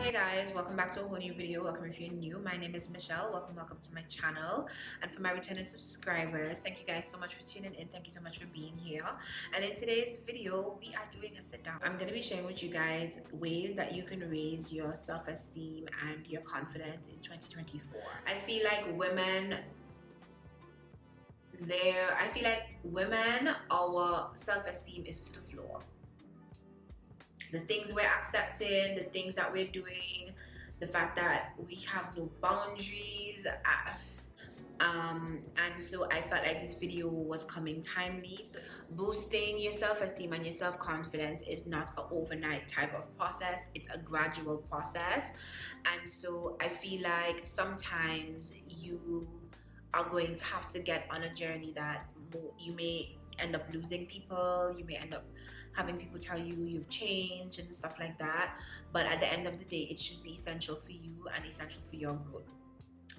Hey guys, welcome back to a whole new video. Welcome if you're new. My name is Michelle. Welcome to my channel. And for my returning subscribers, thank you guys so much for tuning in. Thank you so much for being here. And in today's video, we are doing a sit down. I'm going to be sharing with you guys ways that you can raise your self-esteem and your confidence in 2024. I feel like women, our self-esteem is to the floor. The things we're accepting, the things that we're doing, the fact that we have no boundaries, and so I felt like this video was coming timely. So boosting your self-esteem and your self-confidence is not an overnight type of process, it's a gradual process. And so I feel like sometimes you are going to have to get on a journey that you may end up losing people, you may end up having people tell you you've changed and stuff like that, but at the end of the day it should be essential for you and essential for your growth.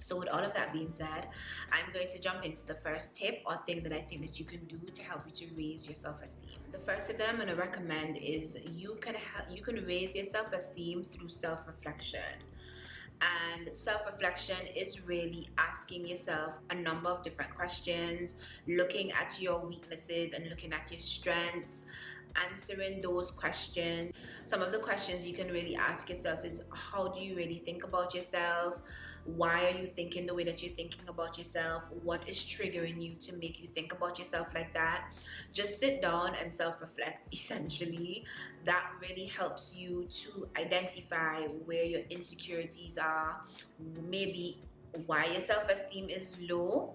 So with all of that being said, I'm going to jump into the first tip or thing that I think that you can do to help you to raise your self-esteem. The first tip that I'm going to recommend is you can raise your self-esteem through self-reflection. And self-reflection is really asking yourself a number of different questions, looking at your weaknesses and looking at your strengths, answering those questions. Some of the questions you can really ask yourself is, how do you really think about yourself? Why are you thinking the way that you're thinking about yourself? What is triggering you to make you think about yourself like that? Just sit down and self-reflect, essentially. That really helps you to identify where your insecurities are, maybe why your self-esteem is low.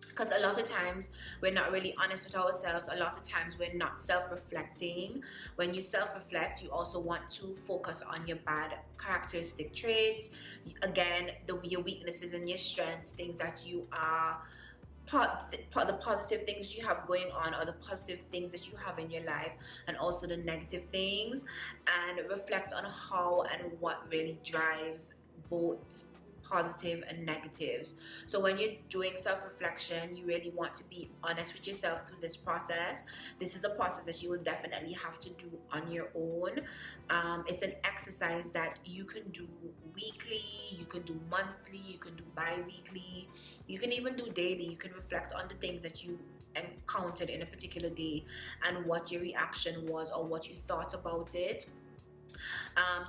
Because a lot of times we're not really honest with ourselves. A lot of times we're not self-reflecting. When you self-reflect, you also want to focus on your bad characteristic traits. Again, your weaknesses and your strengths, things that you are, the positive things that you have going on, or the positive things that you have in your life, and also the negative things, and reflect on how and what really drives both positive and negatives. So when you're doing self-reflection, you really want to be honest with yourself through this process. This is a process that you will definitely have to do on your own. It's an exercise that you can do weekly, you can do monthly, you can do bi-weekly, you can even do daily. You can reflect on the things that you encountered in a particular day and what your reaction was or what you thought about it.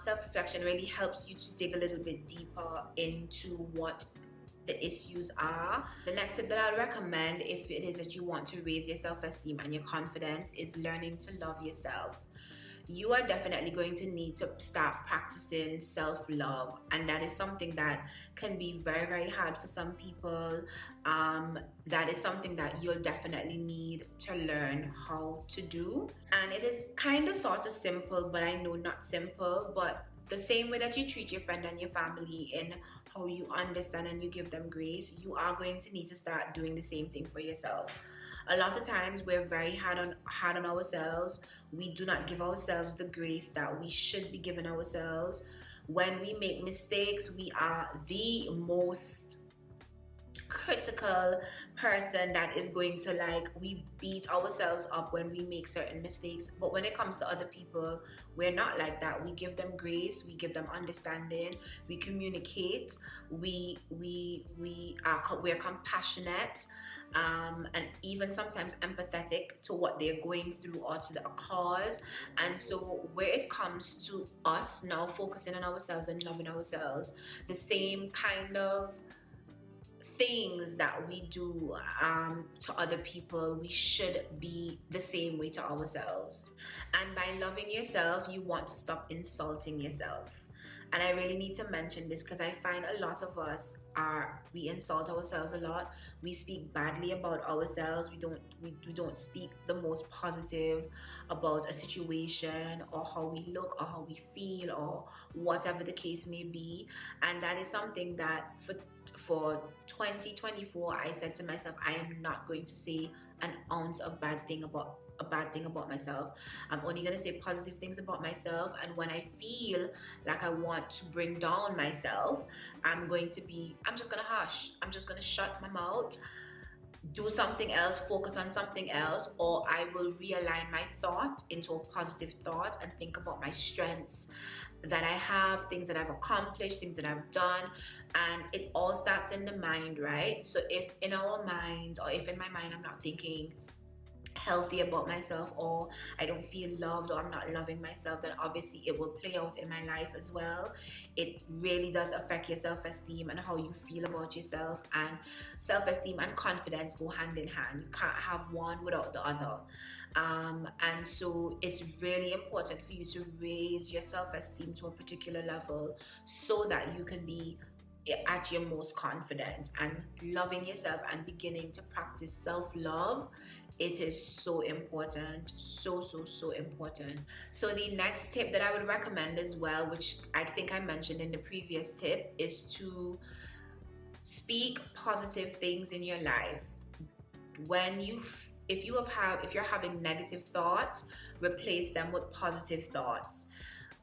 Self-reflection really helps you to dig a little bit deeper into what the issues are. The next tip that I'll recommend, if it is that you want to raise your self-esteem and your confidence, is learning to love yourself. You are definitely going to need to start practicing self-love, and that is something that can be very, very hard for some people. That is something that you'll definitely need to learn how to do, and it is kind of sort of simple, but I know not simple. But the same way that you treat your friend and your family in how you understand and you give them grace, you are going to need to start doing the same thing for yourself. A lot of times we're very hard on ourselves. We do not give ourselves the grace that we should be giving ourselves. When we make mistakes, we are the most critical person that is going to, we beat ourselves up when we make certain mistakes. But when it comes to other people, we're not like that. We give them grace, we give them understanding, we communicate, we're compassionate, and even sometimes empathetic to what they're going through or to the cause. And so where it comes to us now focusing on ourselves and loving ourselves, the same kind of things that we do to other people, we should be the same way to ourselves. And by loving yourself, you want to stop insulting yourself. And I really need to mention this because I find a lot of us we insult ourselves a lot. We speak badly about ourselves. We don't speak the most positive about a situation or how we look or how we feel or whatever the case may be. And that is something that for 2024, I said to myself, I am not going to say an ounce of bad thing about myself. I'm only going to say positive things about myself. And when I feel like I want to bring down myself, I'm just going to hush. I'm just going to shut my mouth, do something else, focus on something else, or I will realign my thought into a positive thought and think about my strengths that I have, things that I've accomplished, things that I've done, and it all starts in the mind, right? So if in our minds, or if in my mind I'm not thinking healthy about myself, or I don't feel loved, or I'm not loving myself, then obviously it will play out in my life as well. It really does affect your self-esteem and how you feel about yourself, and self-esteem and confidence go hand in hand. You can't have one without the other. And so it's really important for you to raise your self-esteem to a particular level so that you can be at your most confident and loving yourself and beginning to practice self-love. It is so important, so important. So the next tip that I would recommend as well, which I think I mentioned in the previous tip, is to speak positive things in your life. If you're having negative thoughts, replace them with positive thoughts.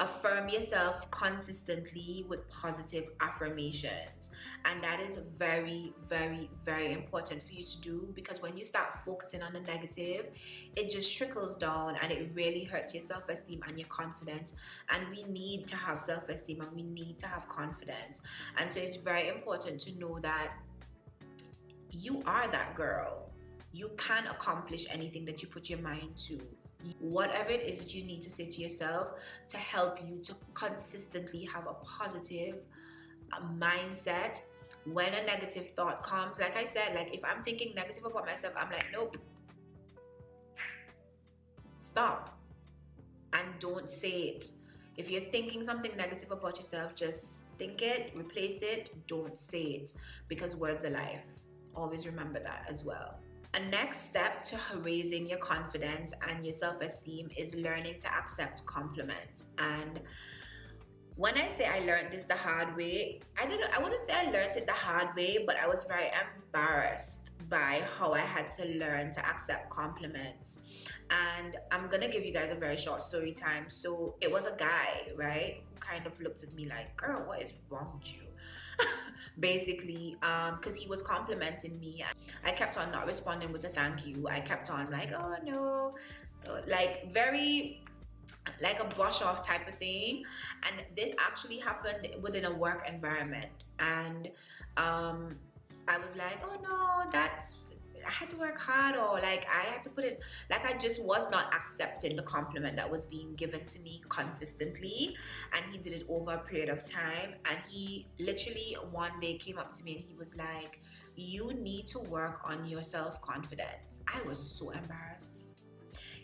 Affirm yourself consistently with positive affirmations, and that is very important for you to do, because when you start focusing on the negative, it just trickles down and it really hurts your self-esteem and your confidence. And we need to have self-esteem and we need to have confidence, and so it's very important to know that you are that girl. You can accomplish anything that you put your mind to. Whatever it is that you need to say to yourself to help you to consistently have a positive mindset. When a negative thought comes, like I said, like if I'm thinking negative about myself, I'm like, nope, stop, and don't say it. If you're thinking something negative about yourself, just think it, replace it, don't say it, because words are life. Always remember that as well. A next step to raising your confidence and your self-esteem is learning to accept compliments. And when I say I learned this the hard way, I wouldn't say I learned it the hard way, but I was very embarrassed by how I had to learn to accept compliments. And I'm gonna give you guys a very short story time. So it was a guy, right, who kind of looked at me like, girl, what is wrong with you? Basically, because he was complimenting me. I kept on not responding with a thank you. I kept on like, oh no, like very like a brush off type of thing. And this actually happened within a work environment, and I was like, oh no, I had to work hard, or like I had to put it, like I just was not accepting the compliment that was being given to me consistently. And he did it over a period of time, and he literally one day came up to me and he was like, you need to work on your self-confidence. I was so embarrassed.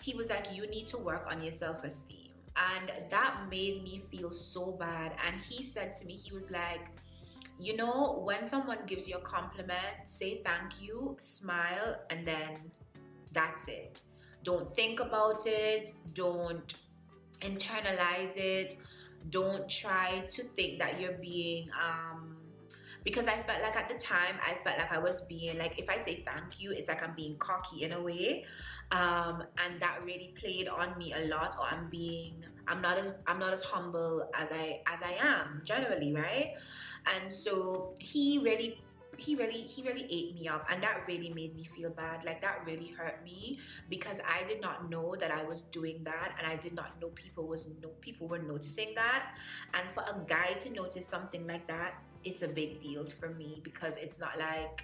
He was like, you need to work on your self-esteem, and that made me feel so bad. And he said to me, he was like, you know, when someone gives you a compliment, say thank you, smile, and then that's it. Don't think about it. Don't internalize it. Don't try to think that you're being because I felt like at the time I felt like I was being like, if I say thank you, it's like I'm being cocky in a way, and that really played on me a lot. Or I'm not as humble as I am generally, right? And so he really ate me up, and that really made me feel bad. Like that really hurt me, because I did not know that I was doing that, and I did not know people were noticing that. And for a guy to notice something like that, it's a big deal for me, because it's not like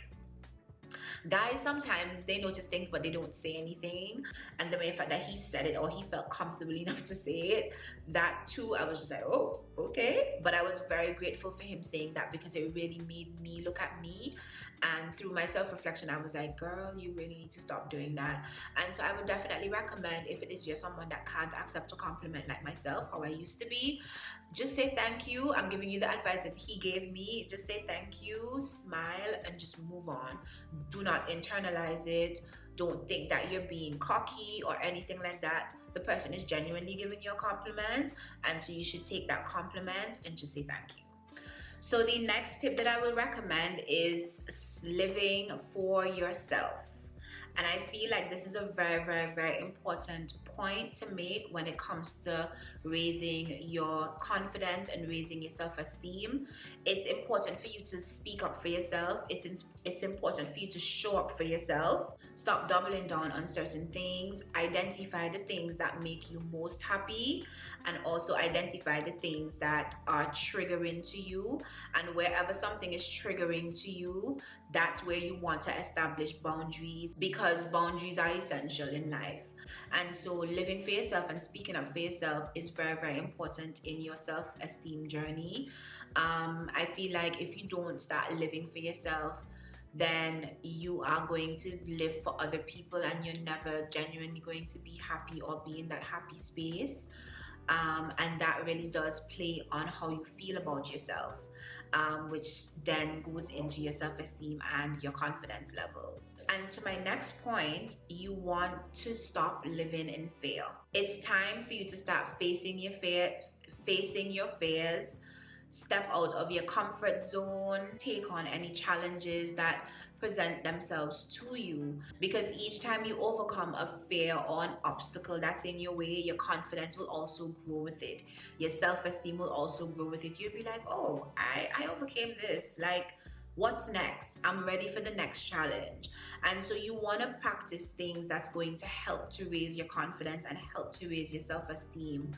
guys, sometimes they notice things but they don't say anything. And the mere fact that he said it, or he felt comfortable enough to say it, that too, I was just like, oh, okay. But I was very grateful for him saying that, because it really made me look at me. And through my self-reflection, I was like, girl, you really need to stop doing that. And so I would definitely recommend, if it is you're someone that can't accept a compliment like myself, how I used to be, just say thank you. I'm giving you the advice that he gave me. Just say thank you, smile, and just move on. Do not internalize it. Don't think that you're being cocky or anything like that. The person is genuinely giving you a compliment, and so you should take that compliment and just say thank you. So the next tip that I will recommend is living for yourself. And I feel like this is a very, very, very important point to make when it comes to raising your confidence and raising your self-esteem. It's important for you to speak up for yourself. It's important for you to show up for yourself. Stop doubling down on certain things. Identify the things that make you most happy, and also identify the things that are triggering to you. And wherever something is triggering to you, that's where you want to establish boundaries, because boundaries are essential in life. And so living for yourself and speaking up for yourself is very, very important in your self-esteem journey. I feel like if you don't start living for yourself, then you are going to live for other people, and you're never genuinely going to be happy or be in that happy space. And that really does play on how you feel about yourself, which then goes into your self-esteem and your confidence levels. And to my next point, you want to stop living in fear. It's time for you to start facing your fears. Step out of your comfort zone, take on any challenges that present themselves to you, because each time you overcome a fear or an obstacle that's in your way, your confidence will also grow with it. Your self-esteem will also grow with it. You'll be like, oh, I overcame this. Like, what's next? I'm ready for the next challenge. And so you want to practice things that's going to help to raise your confidence and help to raise your self-esteem.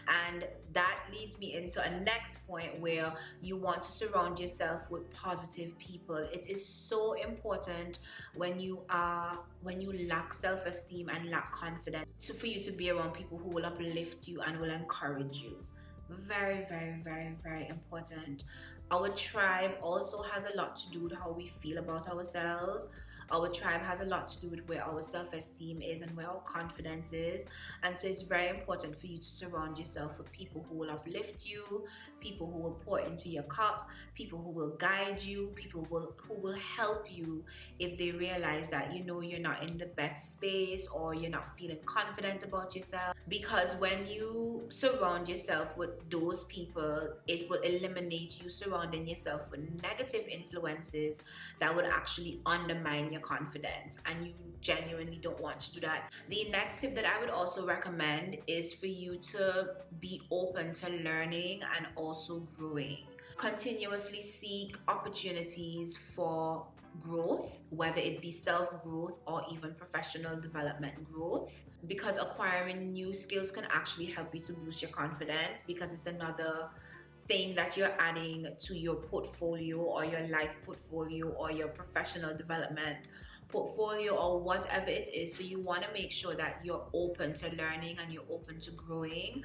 And that leads me into a next point where you want to surround yourself with positive people. It is so important when you lack self-esteem and lack confidence, for you to be around people who will uplift you and will encourage you. Very, very, very, very important. Our tribe also has a lot to do with how we feel about ourselves. Our tribe has a lot to do with where our self-esteem is and where our confidence is. And so it's very important for you to surround yourself with people who will uplift you, people who will pour into your cup, people who will guide you, people who will help you if they realize that, you know, you're not in the best space or you're not feeling confident about yourself. Because when you surround yourself with those people, it will eliminate you surrounding yourself with negative influences that would actually undermine your confidence, and you genuinely don't want to do that. The next tip that I would also recommend is for you to be open to learning and also growing. Continuously seek opportunities for growth, whether it be self-growth or even professional development growth, because acquiring new skills can actually help you to boost your confidence, because it's another thing that you're adding to your portfolio or your life portfolio or your professional development portfolio or whatever it is. So you want to make sure that you're open to learning and you're open to growing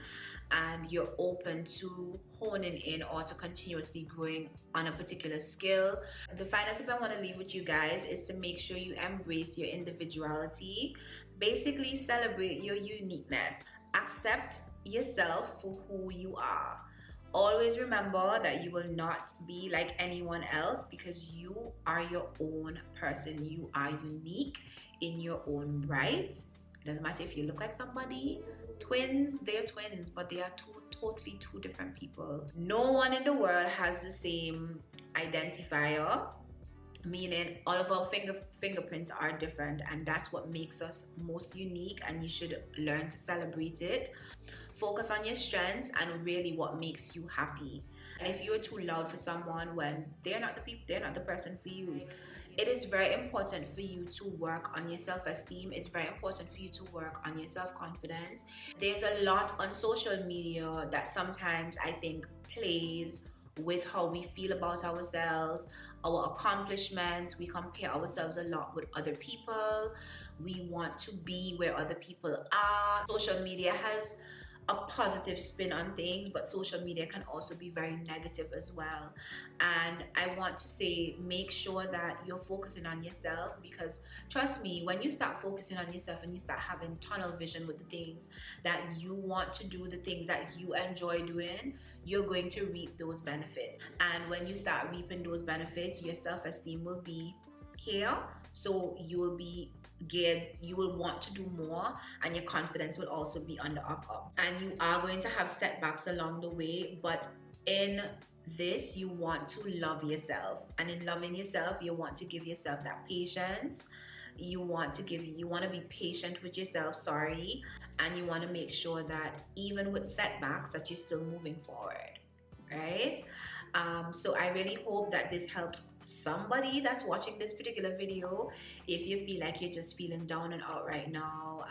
and you're open to honing in or to continuously growing on a particular skill. The final tip I want to leave with you guys is to make sure you embrace your individuality. Basically, celebrate your uniqueness. Accept yourself for who you are. Always remember that you will not be like anyone else, because you are your own person. You are unique in your own right. It doesn't matter if you look like somebody. Twins, they're twins, but they are totally two different people. No one in the world has the same identifier, meaning all of our fingerprints are different, and that's what makes us most unique, and you should learn to celebrate it. Focus on your strengths and really what makes you happy. And if you're too loud for someone when they're not the person for you, it is very important for you to work on your self-esteem. It's very important for you to work on your self-confidence. There's a lot on social media that sometimes I think plays with how we feel about ourselves, our accomplishments. We compare ourselves a lot with other people. We want to be where other people are. Social media has a positive spin on things, but social media can also be very negative as well. And I want to say, make sure that you're focusing on yourself, because trust me, when you start focusing on yourself and you start having tunnel vision with the things that you want to do, the things that you enjoy doing, you're going to reap those benefits. And when you start reaping those benefits, your self-esteem will be here, so you will be geared, you will want to do more, and your confidence will also be on the up. And you are going to have setbacks along the way, but in this, you want to love yourself, and in loving yourself, you want to give yourself that patience. you want to be patient with yourself, sorry, and you want to make sure that even with setbacks that you're still moving forward, right? So I really hope that this helped somebody that's watching this particular video. If you feel like you're just feeling down and out right now,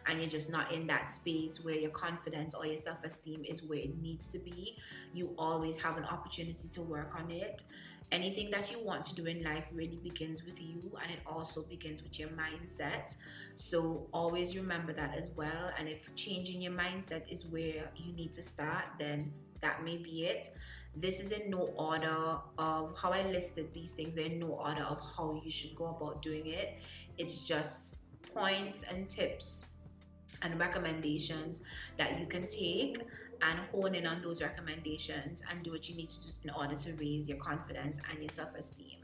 and you're just not in that space where your confidence or your self-esteem is where it needs to be, you always have an opportunity to work on it. Anything that you want to do in life really begins with you, and it also begins with your mindset. So always remember that as well. And if changing your mindset is where you need to start, then that may be it. This is in no order of how I listed these things, in no order of how you should go about doing it. It's just points and tips and recommendations that you can take and hone in on those recommendations and do what you need to do in order to raise your confidence and your self-esteem.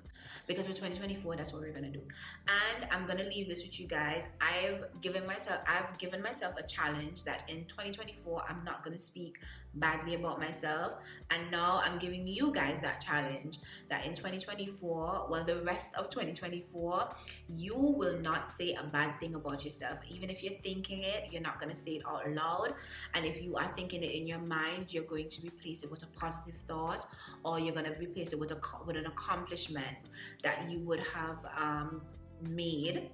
Because for 2024, that's what we're gonna do. And I'm gonna leave this with you guys. I've given myself a challenge that in 2024 I'm not gonna speak badly about myself, and now I'm giving you guys that challenge that in 2024, well, the rest of 2024, you will not say a bad thing about yourself. Even if you're thinking it, you're not going to say it out loud. And if you are thinking it in your mind, you're going to replace it with a positive thought, or you're going to replace it with an accomplishment that you would have made,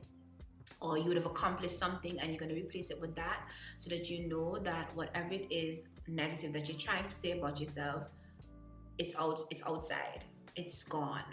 or you would have accomplished something, and you're going to replace it with that, so that you know that whatever it is negative that you're trying to say about yourself, it's outside, it's gone.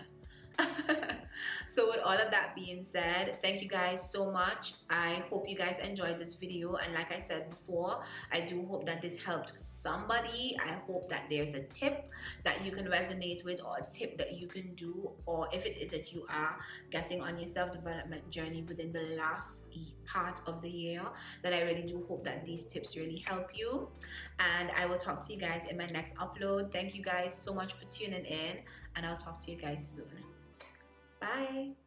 So with all of that being said, thank you guys so much. I hope you guys enjoyed this video, and like I said before, I do hope that this helped somebody. I hope that there's a tip that you can resonate with, or a tip that you can do, or if it is that you are getting on your self-development journey within the last part of the year, that I really do hope that these tips really help you. And I will talk to you guys in my next upload. Thank you guys so much for tuning in, and I'll talk to you guys soon. Bye.